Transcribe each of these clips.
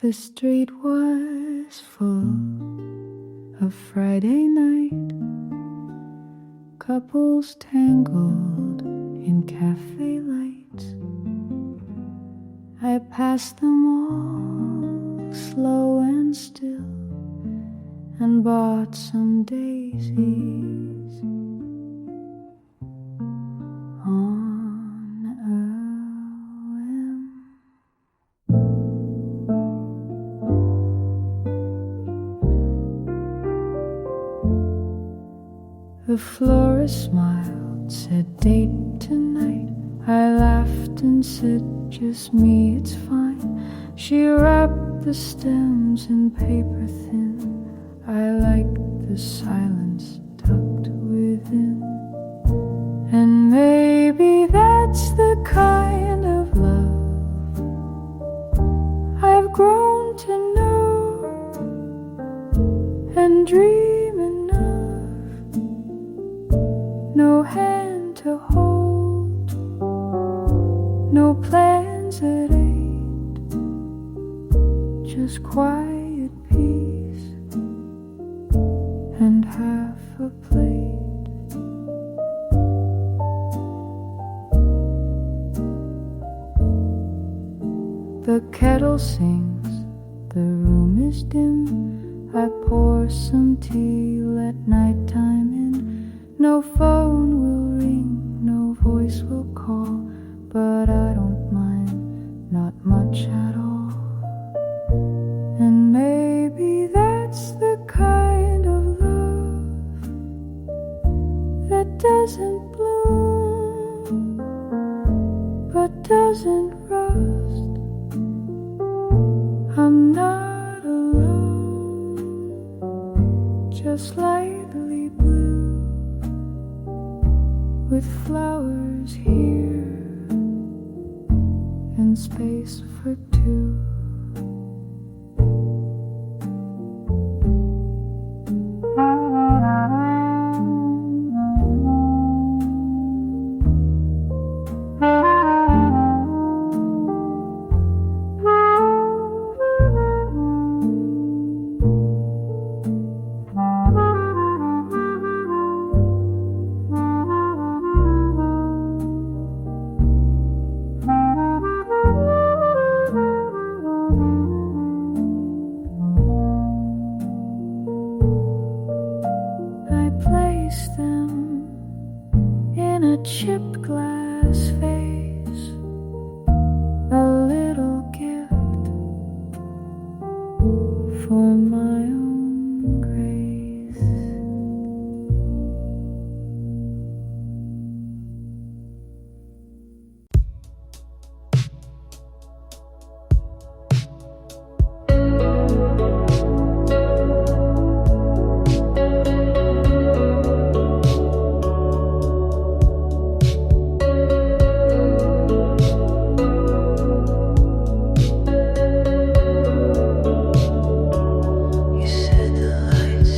The street was full of Friday night couples tangled in cafe lights. I passed them all, slow and still, and bought some daisies on a whim. The florist smiled, said date tonight. I laughed and said just me, it's fine. She wrapped the stems in paper thin. I liked the silence tucked within. And maybe that's the kind of love I've grown to know and dream enough. No hand to hold, no plans at 8, just quiet peace and half a plate. The kettle sings, the room is dim. I pour some tea, let nighttime in. No phone will ring, no voice will call, but I don't mind, not much at all. And maybe that's the kind of love that doesn't bloom, but doesn't rust. I'm not alone, just lightly blue, with flowers here and space for two. Chipped glass vase, a little gift for my own grace. You said the lights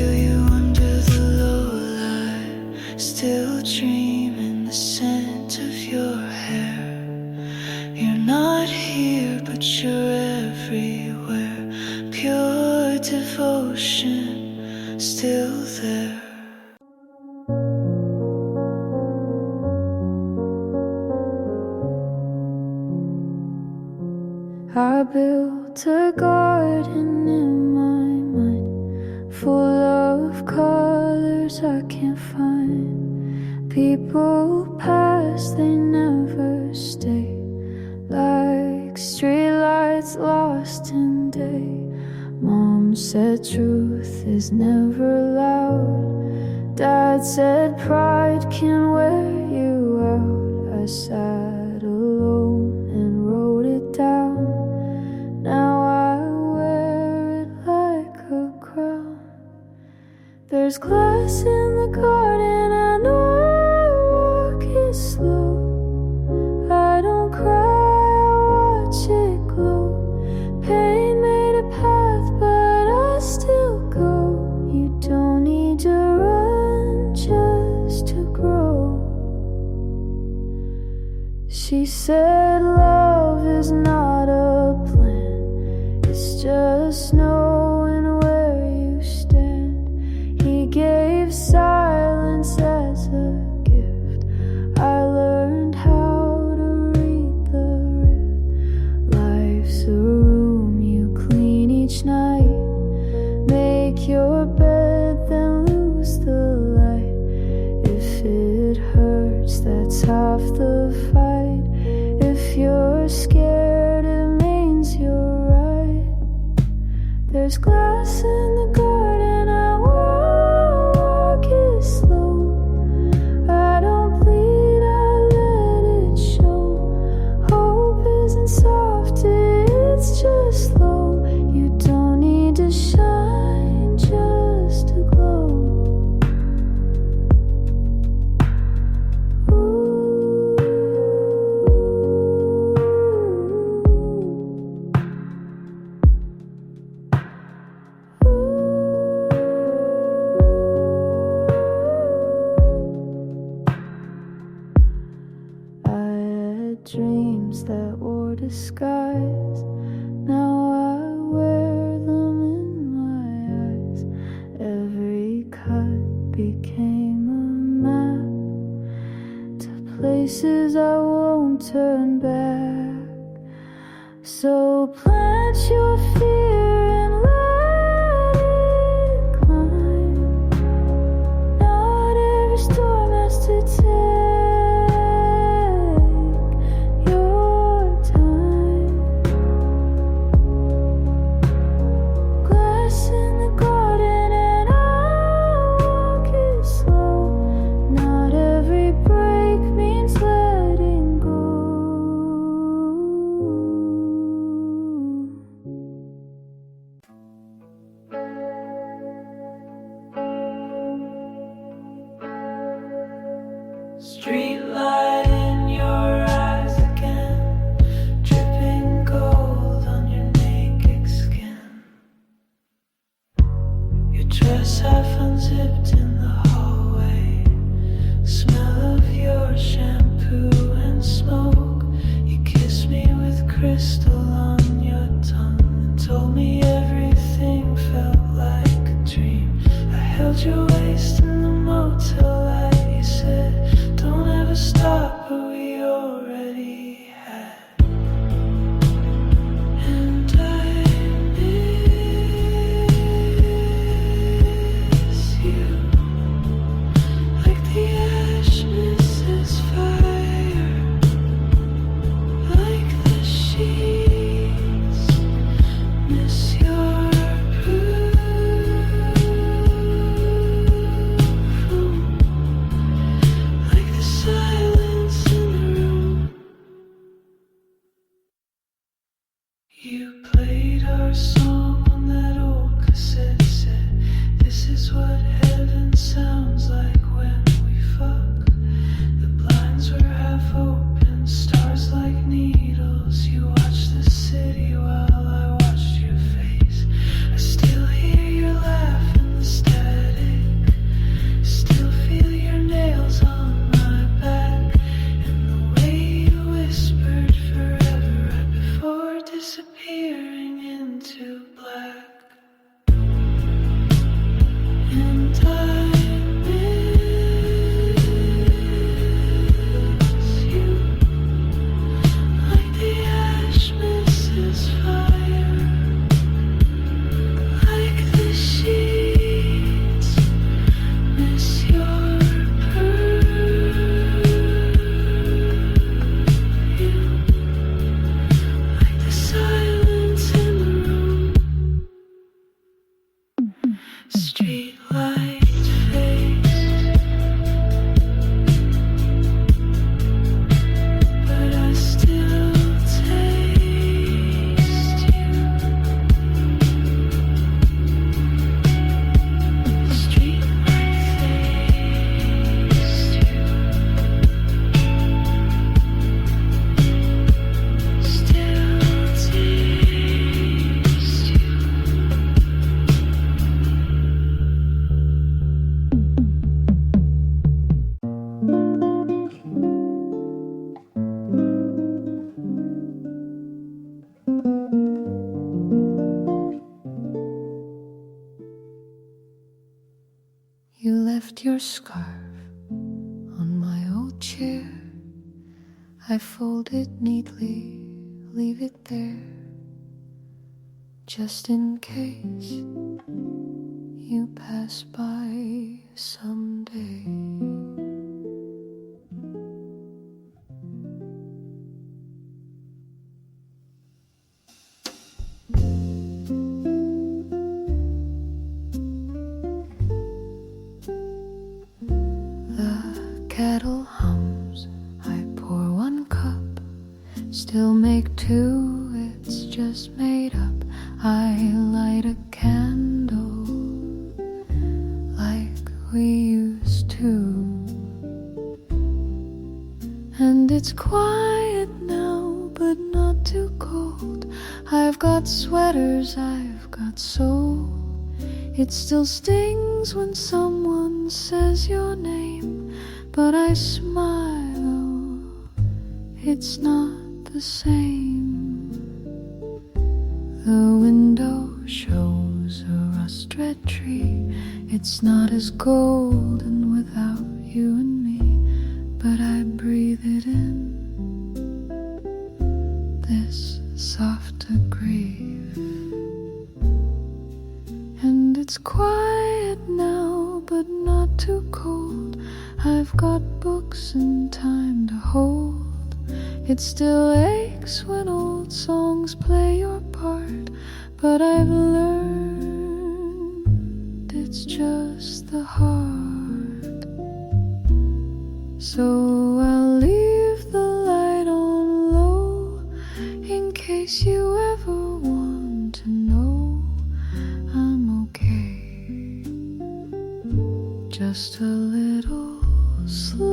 feel you under the low light, still dream in the scent of your hair. You're not here, but you're everywhere. Pure devotion, still there. I built a garden in my mind, full of colors I can't find. People pass, they never stay, like streetlights lost in day. Mom said truth is never loud. Dad said pride can wear you out. I sat alone and wrote it down. Now I wear it like a crown. There's glass in the garden, I know I walk it slow. I don't cry, I watch it glow. Pain made a path, but I still go. You don't need to run just to grow. She said love is not a plan, it's just knowing where you stand. He gave silence as a gift. I learned how to read the rift. Life's a room you clean each night. Make your bed, then lose the light. If it hurts, that's half the fight. If you're scared, it means you're right. There's glass in the garden, I walk it slow. I don't bleed, I let it show. Hope isn't soft, it's just slow. You don't need to shine just to glow. Dreams that wore disguise, now I wear them in my eyes. Every cut became a map to places I won't turn back. So plant your fear and let it climb. Not every storm has to take streetlight in your eyes again, dripping gold on your naked skin. Your dress half unzipped in the hallway, smell of your shampoo and smoke. You kissed me with crystal on your tongue and told me everything felt like a dream. I held your waist in the motel light, you said don't ever stop, but we already had. And I miss you, like the ash misses fire, like the sheets miss your perfume, like the silence in the room. You played our song on that old cassette, said this is what heaven sounds like when we fuck. The blinds were half open, stars like needles. You watched the city while I watched your face. I still hear your laugh in the static. street light face, but I still taste you. Street light face, still taste you. You left your scarf on my old chair. I fold it neatly, leave it there, just in case you pass by someday. Kettle hums, I pour one cup, still make two, it's just made up. I light a candle like we used to, and it's quiet now, but not too cold. I've got sweaters, I've got soul. It still stings when someone says your name, but I smile, it's not the same. The window shows a rust-red tree. It's not as golden without you and me, but I breathe it in, this softer grief. And it's quiet now, but not too cold. I've got books and time to hold. It still aches when old songs play your part, but I've learned it's just the heart. So I'll leave the light on low, in case you ever want to know I'm okay. Just a little slow.